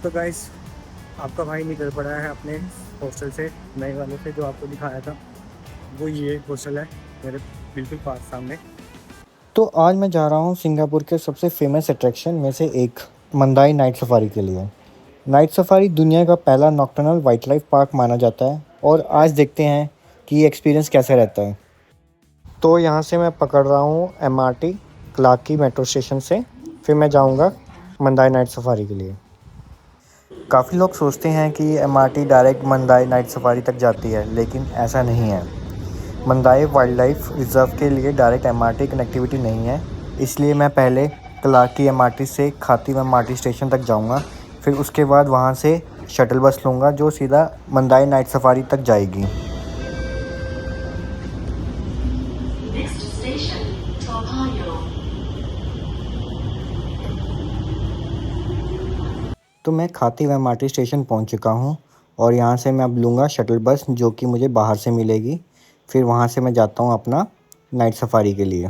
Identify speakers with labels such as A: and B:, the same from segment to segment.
A: तो गाइस आपका भाई निकल पड़ा है अपने हॉस्टल से, नए वाले से जो आपको दिखाया था। वो ये हॉस्टल है मेरे बिल्कुल पास सामने। तो आज मैं जा रहा हूँ सिंगापुर के सबसे फेमस अट्रैक्शन में से एक, मंदाई नाइट सफारी के लिए। नाइट सफारी दुनिया का पहला नॉकटर्नल वाइल्ड लाइफ पार्क माना जाता है और आज देखते हैं कि ये एक्सपीरियंस कैसा रहता है। तो यहाँ से मैं पकड़ रहा हूँ MRT क्लार्क की मेट्रो स्टेशन से, फिर मैं जाऊँगा मंदाई नाइट सफारी के लिए। काफ़ी लोग सोचते हैं कि MRT डायरेक्ट मंदाई नाइट सफारी तक जाती है, लेकिन ऐसा नहीं है। मंदाई वाइल्ड लाइफ रिजर्व के लिए डायरेक्ट MRT कनेक्टिविटी नहीं है, इसलिए मैं पहले क्लार्क की MRT से खातिम MRT स्टेशन तक जाऊंगा, फिर उसके बाद वहां से शटल बस लूँगा जो सीधा मंदाई नाइट सफारी तक जाएगी।
B: Next station, Toa Payoh.
A: तो मैं खातिम MRT स्टेशन पहुंच चुका हूं और यहां से मैं अब लूँगा शटल बस जो कि मुझे बाहर से मिलेगी। फिर वहां से मैं जाता हूं अपना नाइट सफारी के लिए।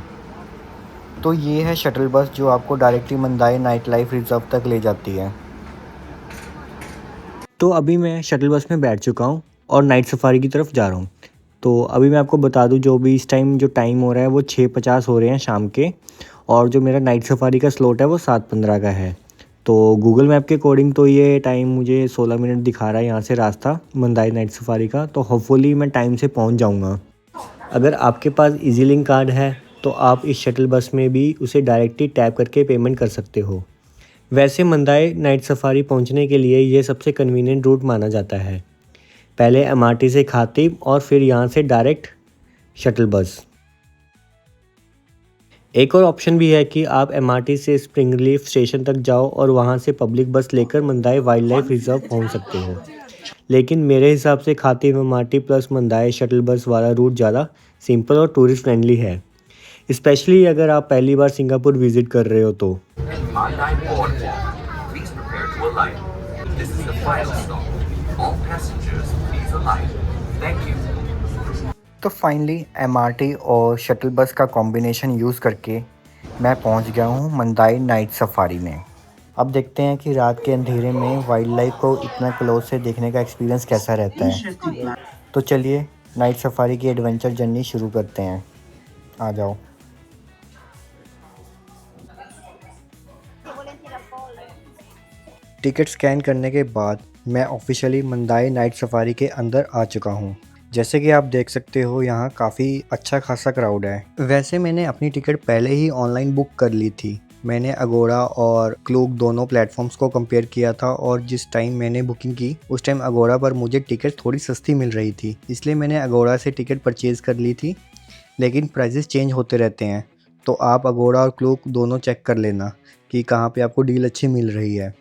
A: तो ये है शटल बस जो आपको डायरेक्टली मंदाई नाइट लाइफ रिजर्व तक ले जाती है। तो अभी मैं शटल बस में बैठ चुका हूँ और नाइट सफारी की तरफ जा रहा हूँ। तो अभी मैं आपको बता दूँ, जो भी इस टाइम जो टाइम हो रहा है वो 6:50 हो रहे हैं शाम के, और जो मेरा नाइट सफारी का स्लॉट है वो 7:15 का है। तो गूगल मैप के अकॉर्डिंग तो ये टाइम मुझे 16 मिनट दिखा रहा है यहाँ से रास्ता मंदाई नाइट सफारी का। तो होपफुली मैं टाइम से पहुँच जाऊँगा। अगर आपके पास इजी लिंक कार्ड है तो आप इस शटल बस में भी उसे डायरेक्टली टैप करके पेमेंट कर सकते हो। वैसे मंदाई नाइट सफारी पहुंचने के लिए ये सबसे कन्वीनियंट रूट माना जाता है। पहले MRT से खातिम और फिर यहाँ से डायरेक्ट शटल बस। एक और ऑप्शन भी है कि आप MRT से स्प्रिंग लीफ स्टेशन तक जाओ और वहाँ से पब्लिक बस लेकर मंदाई वाइल्ड लाइफ रिजर्व पहुँच सकते हो। लेकिन मेरे हिसाब से खातिम MRT प्लस मंदाई शटल बस वाला रूट ज़्यादा सिंपल और टूरिस्ट फ्रेंडली है, स्पेशली अगर आप पहली बार सिंगापुर विजिट कर रहे हो तो।
C: Mandai Boardwalk. Please prepare to alight. This is the final stop. All passengers, please alight. Thank you.
A: तो फाइनली MRT और शटल बस का कॉम्बिनेशन यूज़ करके मैं पहुंच गया हूं मंदाई नाइट सफारी में। अब देखते हैं कि रात के अंधेरे में वाइल्ड लाइफ को इतना क्लोज से देखने का एक्सपीरियंस कैसा रहता है। तो चलिए नाइट सफारी की एडवेंचर जर्नी शुरू करते हैं। आ जाओ। टिकट स्कैन करने के बाद मैं ऑफिशियली मंदाई नाइट सफारी के अंदर आ चुका हूँ। जैसे कि आप देख सकते हो यहाँ काफ़ी अच्छा खासा क्राउड है। वैसे मैंने अपनी टिकट पहले ही ऑनलाइन बुक कर ली थी। मैंने अगोड़ा और क्लूक दोनों प्लेटफॉर्म्स को कंपेयर किया था और जिस टाइम मैंने बुकिंग की उस टाइम अगोड़ा पर मुझे टिकट थोड़ी सस्ती मिल रही थी, इसलिए मैंने अगोड़ा से टिकट परचेज़ कर ली थी। लेकिन प्राइसेस चेंज होते रहते हैं, तो आप अगोड़ा और क्लूक दोनों चेक कर लेना कि कहाँ पे आपको डील अच्छी मिल रही है।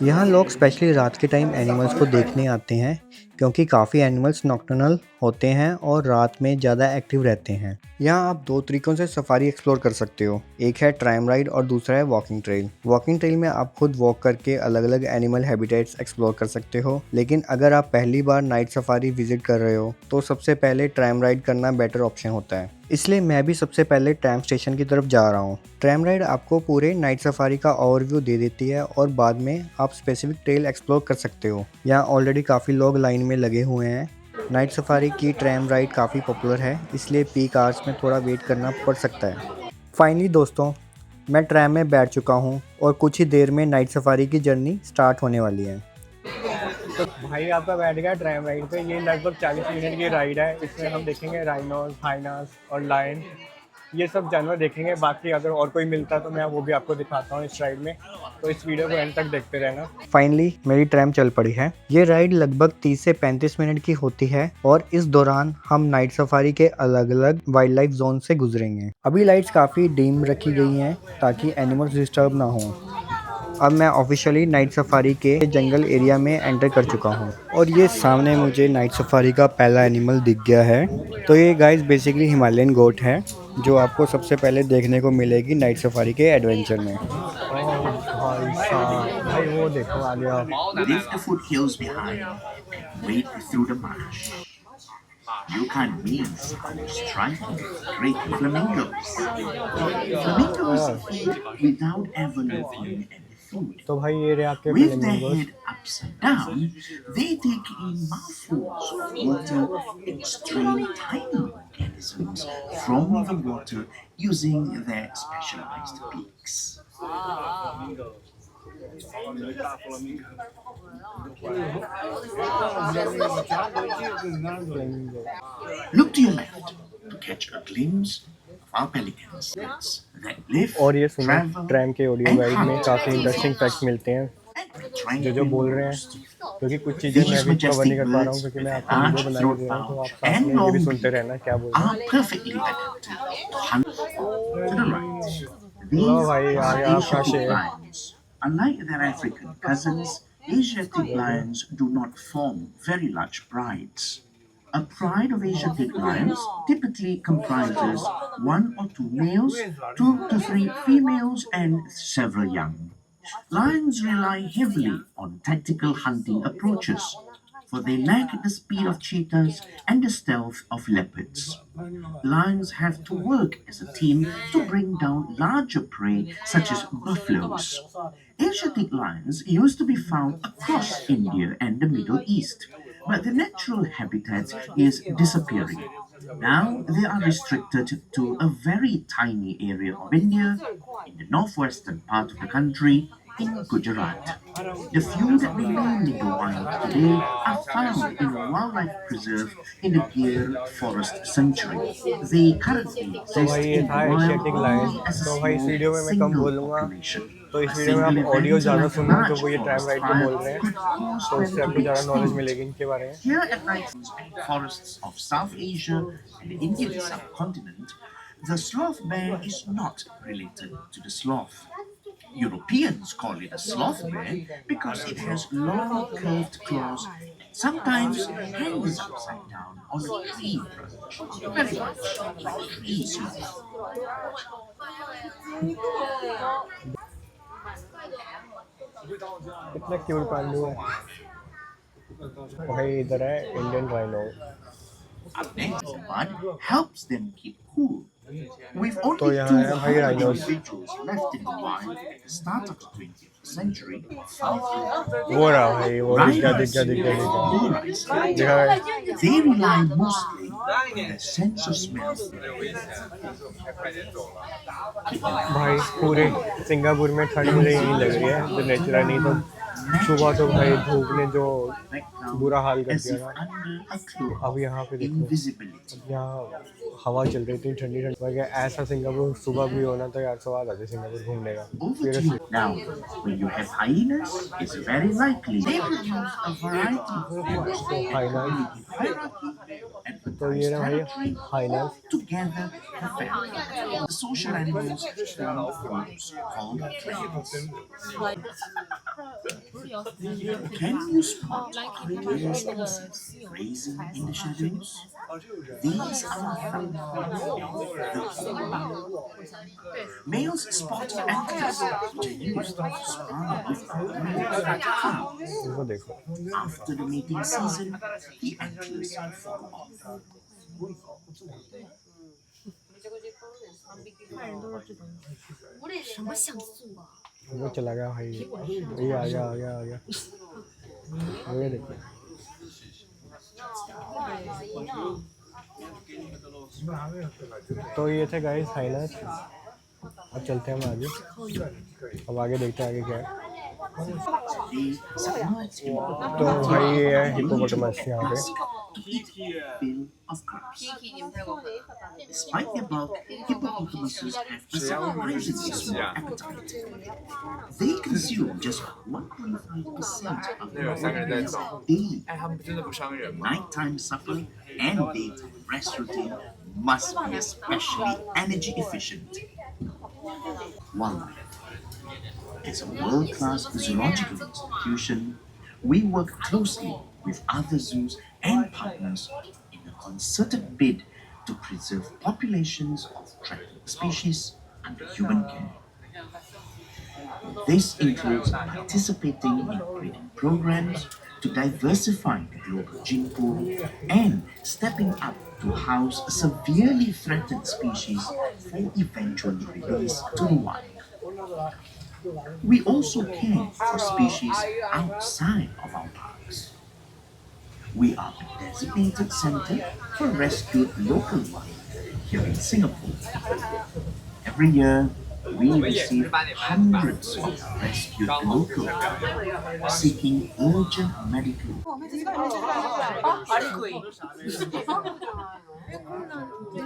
A: यहाँ लोग स्पेशली रात के टाइम एनिमल्स को देखने आते हैं क्योंकि काफ़ी एनिमल्स नॉकटर्नल होते हैं और रात में ज़्यादा एक्टिव रहते हैं। यहाँ आप दो तरीक़ों से सफारी एक्सप्लोर कर सकते हो, एक है ट्रैम राइड और दूसरा है वॉकिंग ट्रेल। वॉकिंग ट्रेल में आप खुद वॉक करके अलग अलग एनिमल हैबिटेट्स एक्सप्लोर कर सकते हो, लेकिन अगर आप पहली बार नाइट सफारी विजिट कर रहे हो तो सबसे पहले ट्रैम राइड करना बेटर ऑप्शन होता है। इसलिए मैं भी सबसे पहले ट्रैम स्टेशन की तरफ जा रहा हूँ। ट्रैम राइड आपको पूरे नाइट सफारी का ओवरव्यू दे देती है और बाद में आप स्पेसिफिक ट्रेल एक्सप्लोर कर सकते हो। यहाँ ऑलरेडी काफ़ी लोग लाइन में लगे हुए हैं। नाइट सफारी की ट्रैम राइड काफ़ी पॉपुलर है, इसलिए पीक आवर्स में थोड़ा वेट करना पड़ सकता है। फाइनली दोस्तों, मैं ट्रैम में बैठ चुका हूँ और कुछ ही देर में नाइट सफारी की जर्नी स्टार्ट होने वाली है। तो भाई आपका बैठ गया ट्रैम राइड पे। ये लगभग 40 मिनट की राइड है। इसमें हम देखेंगे राइनोस, हाइनास और लायन, ये सब जानवर देखेंगे। बाकी अगर और कोई मिलता है तो मैं वो भी आपको दिखाता हूँ इस राइड में, तो इस वीडियो को एंड तक देखते रहना। फाइनली मेरी ट्रैम चल पड़ी है। ये राइड लगभग 30 से 35 मिनट की होती है और इस दौरान हम नाइट सफारी के अलग अलग वाइल्ड लाइफ जोन से गुजरेंगे। अभी लाइट्स काफ़ी डिम रखी गई हैं ताकि एनिमल्स डिस्टर्ब ना हो। अब मैं ऑफिशियली नाइट सफारी के जंगल एरिया में एंटर कर चुका हूँ और ये सामने मुझे नाइट सफारी का पहला एनिमल दिख गया है। तो ये गाइस बेसिकली हिमालयन गोट है जो आपको सबसे पहले देखने को मिलेगी नाइट सफारी के एडवेंचर में। भाई वो देखो आ गया।
C: Leave the foothills behind and wade through the marsh. You can miss our striking great flamingos. Flamingos eat without ever looking anything.
D: food.
A: तो भाई ये रहे आपके
D: With their
A: flamingos.
D: head upside down, they take in mouthfuls of water, extract tiny organisms from the water using their specialized beaks. Look to your left to catch a glimpse of our pelicans that live,
A: और ये सुनो
D: travel,
A: tram के audio
D: and
A: guide में
D: hunt
A: काफ़ी
D: for
A: interesting
D: food.
A: Facts मिलते हैं
D: And trying
A: जो
D: to
A: बोल रहे हैं,
D: most.
A: क्योंकि कुछ चीज़ें मैं
D: These
A: भी कवर नहीं
D: majestic
A: कर पा रहा हूँ
D: birds
A: क्योंकि
D: with
A: मैं
D: their
A: आपको
D: large
A: वीडियो बना के
D: throat
A: दे रहा हूँ, तो आप
D: pouch
A: साथ
D: and
A: में ये भी
D: long
A: सुनते
D: beak
A: रहना क्या बोल रहे हैं।
D: are perfectly adapted to hunt. To the right, these
A: Oh, bhai,
D: are
A: aa gaya aapka
D: Asiatic
A: share.
D: lions. Unlike their African cousins, Asiatic lions do not form very large prides. A pride of Asiatic lions typically comprises 1 or 2 males, 2 to 3 females, and several young. Lions rely heavily on tactical hunting approaches, for they lack the speed of cheetahs and the stealth of leopards. Lions have to work as a team to bring down larger prey such as buffaloes. Asiatic lions used to be found across India and the Middle East, but their natural habitat is disappearing. Now they are restricted to a very tiny area of India in the northwestern part of the country in Gujarat. The few that remain in the wild today are found in a wildlife preserve in the Gir Forest Sanctuary. They currently
A: तो
D: exist
A: भाई ये
D: in
A: था
D: the wild
A: Asiatic lion.
D: only as a
A: तो भाई इस
D: small
A: video में मैं कम
D: single
A: बोलूँगा,
D: population.
A: तो इस
D: A
A: वीडियो में
D: single
A: आप ऑडियो
D: event
A: ज़्यादा
D: like a
A: सुनना
D: large
A: क्योंकि ये ट्रैम
D: forest
A: राइड पे
D: fire
A: बोल रहे हैं,
D: could cause
A: तो
D: them
A: इससे
D: to
A: आपको
D: be
A: ज़्यादा नॉलेज
D: extinct.
A: मिलेगी इनके बारे में।
D: Here at night, forests of South Asia and the Indian subcontinent, the sloth bear is not related to the sloth. Europeans call it a sloth bear because it has long curved claws and sometimes hangs upside down on a tree branch, very much like a tree sloth.
A: कितना cute Pandu है। भाई इधर है Indian rhino.
D: Up next, mud helps them keep cool. With
A: तो
D: only
A: यहाँ
D: 2
A: है भाई rhinos.
D: individuals left in the wild at the start of the 20th century, South
A: वो रहा भाई, वो दिख गया दिख गया दिख गया दिख गया।
D: they rely mostly on their sense of smell.
A: भाई पूरे सिंगापुर में ठंड मुझे यही लग रही है जो नेचुरल, नहीं तो सुबह तो भाई धूप ने जो बुरा हाल कर
D: As
A: दिया
D: if
A: ना।
D: under a cloak
A: अब यहाँ पे
D: of
A: देखो,
D: invisibility.
A: यहाँ हवा चल रही थी ठंडी ठंडी। मैं ऐसा सिंगापुर सुबह भी होना तो यार स्वाद आ जाए सिंगापुर घूमने का।
D: Over to
A: Seriously।
D: you. Now, when you have hyenas, it's very likely they produce a variety of foods
A: Hyenas।
D: hierarchy and
A: तो ये रहा भाई
D: territory
A: highness.
D: together the family. The social animals form groups called clans. Can you spot rare species grazing in the shadows? These are found in the males spot the antlers, which are used to spawn with other males.
A: इसको देखो,
D: After the mating season, the antlers fall off.
A: वो चला गया भाई, ये आ गया आ गया आ गया। ये देखो, तो ये थे गाइस हाइनस। अब चलते हैं हम आगे, अब आगे देखते हैं आगे क्या है।
D: The submerged
A: तो भाई ये है हिप्पोपोटामस यहाँ पे।
D: to eat fill of crabs. Despite their bulk, hippopotamuses have a surprisingly small appetite. They consume just 1.5% of their calories daily. Nighttime supper and daytime rest routine must be especially energy efficient. Wildlife. As a world-class zoological institution, we work closely with other zoos and partners in a concerted bid to preserve populations of threatened species under human care. This includes participating in breeding programs to diversify the global gene pool and stepping up to house severely threatened species for eventual release to the wild. We also care for species outside of our parks. We are a designated center for rescued local wildlife here in Singapore. Every year, we receive hundreds of rescued local wildlife seeking urgent medical.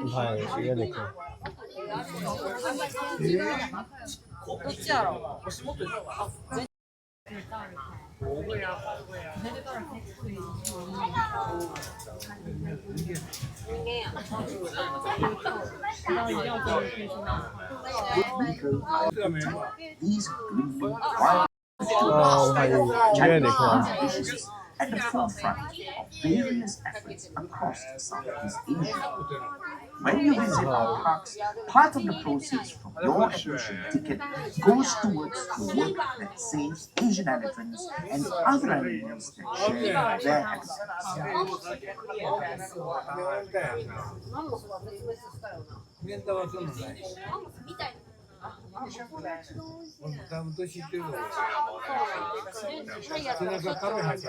A: भाई ये देखो
D: These greenly wild
A: भाई ये देखो
D: species at the forefront of various efforts across Southeast Asia. When you visit our parks, part of the proceeds from your admission ticket goes towards the work that saves Asian elephants and other animals that share their habitats.
E: 多分年いってるの背中壁入った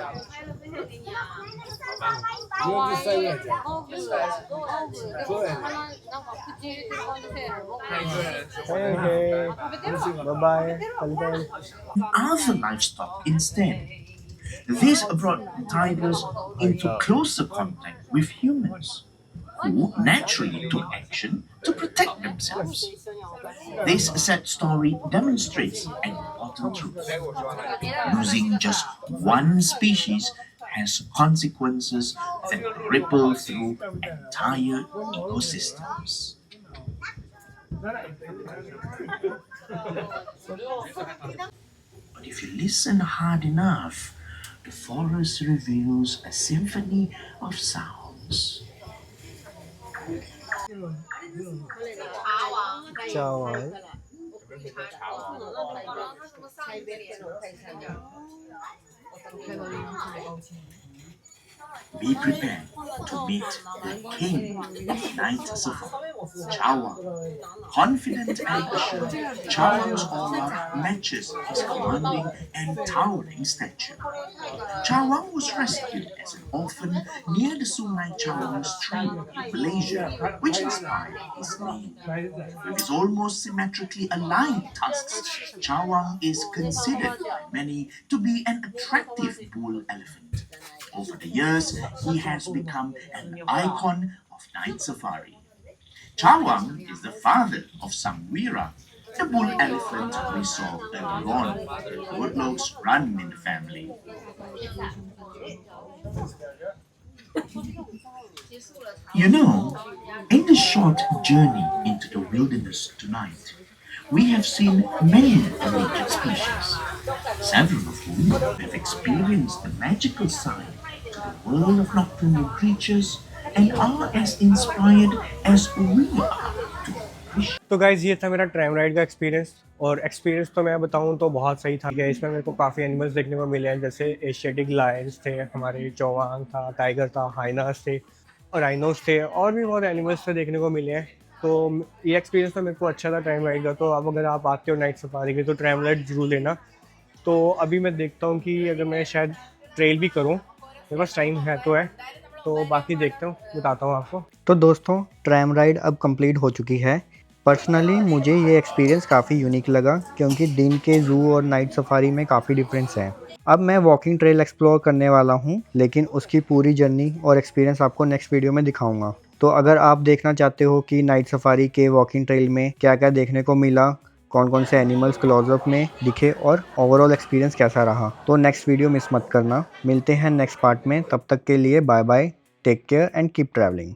E: 40歳ぐらいじゃんそうやね
A: by
D: Other livestock instead. This brought tigers into closer contact with humans, who naturally took action to protect themselves. This sad story demonstrates an important truth. Losing just one species has consequences that ripple through entire ecosystems. But if you listen hard enough, the forest reveals a symphony of sounds.
A: चावल
D: Be prepared to meet the king of night safari, Chawang. Confident and assured, Chawang's aura matches his commanding and towering stature. Chawang was rescued as an orphan near the Sungai Chawang stream in Malaysia, which inspired his name. With his almost symmetrically aligned tusks, Chawang is considered by many to be an attractive bull elephant. Over the years, he has become an icon of night safari. Chawang is the father of Sangwira, the bull elephant we saw earlier on. Woodlocks run in the family. You know, in this short journey into the wilderness tonight, we have seen many endangered species, several of whom have experienced the magical side to the world of nocturnal creatures and are as inspired as we are to appreciate.
A: तो guys ये था मेरा tram ride का experience और experience तो मैं बताऊं तो बहुत सही था। इसमें मेरे को काफ़ी एनिमल्स देखने को मिले हैं, जैसे एशियाटिक लायंस थे, हमारे चौवांग था, टाइगर था, हाइनास थे और राइनोस थे, और भी बहुत एनिमल्स थे देखने को मिले हैं। तो ये एक्सपीरियंस तो मेरे को अच्छा था ट्रैम राइड का। तो अब अगर आप आते हो नाइट सफारी के तो ट्रैम राइड जरूर लेना। तो अभी मैं देखता हूँ कि अगर मैं शायद ट्रेल भी करूँ, मेरे पास टाइम है तो बाकी देखता हूँ, बताता हूँ आपको। तो दोस्तों ट्रैम राइड अब कंप्लीट हो चुकी है। पर्सनली मुझे ये एक्सपीरियंस काफ़ी यूनिक लगा क्योंकि दिन के ज़ू और नाइट सफारी में काफ़ी डिफरेंस है। अब मैं वॉकिंग ट्रेल एक्सप्लोर करने वाला हूँ, लेकिन उसकी पूरी जर्नी और एक्सपीरियंस आपको नेक्स्ट वीडियो में दिखाऊंगा। तो अगर आप देखना चाहते हो कि नाइट सफारी के वॉकिंग ट्रेल में क्या क्या देखने को मिला, कौन कौन से एनिमल्स क्लोजअप में दिखे और ओवरऑल एक्सपीरियंस कैसा रहा, तो नेक्स्ट वीडियो मिस मत करना। मिलते हैं नेक्स्ट पार्ट में, तब तक के लिए bye bye, take care and keep travelling.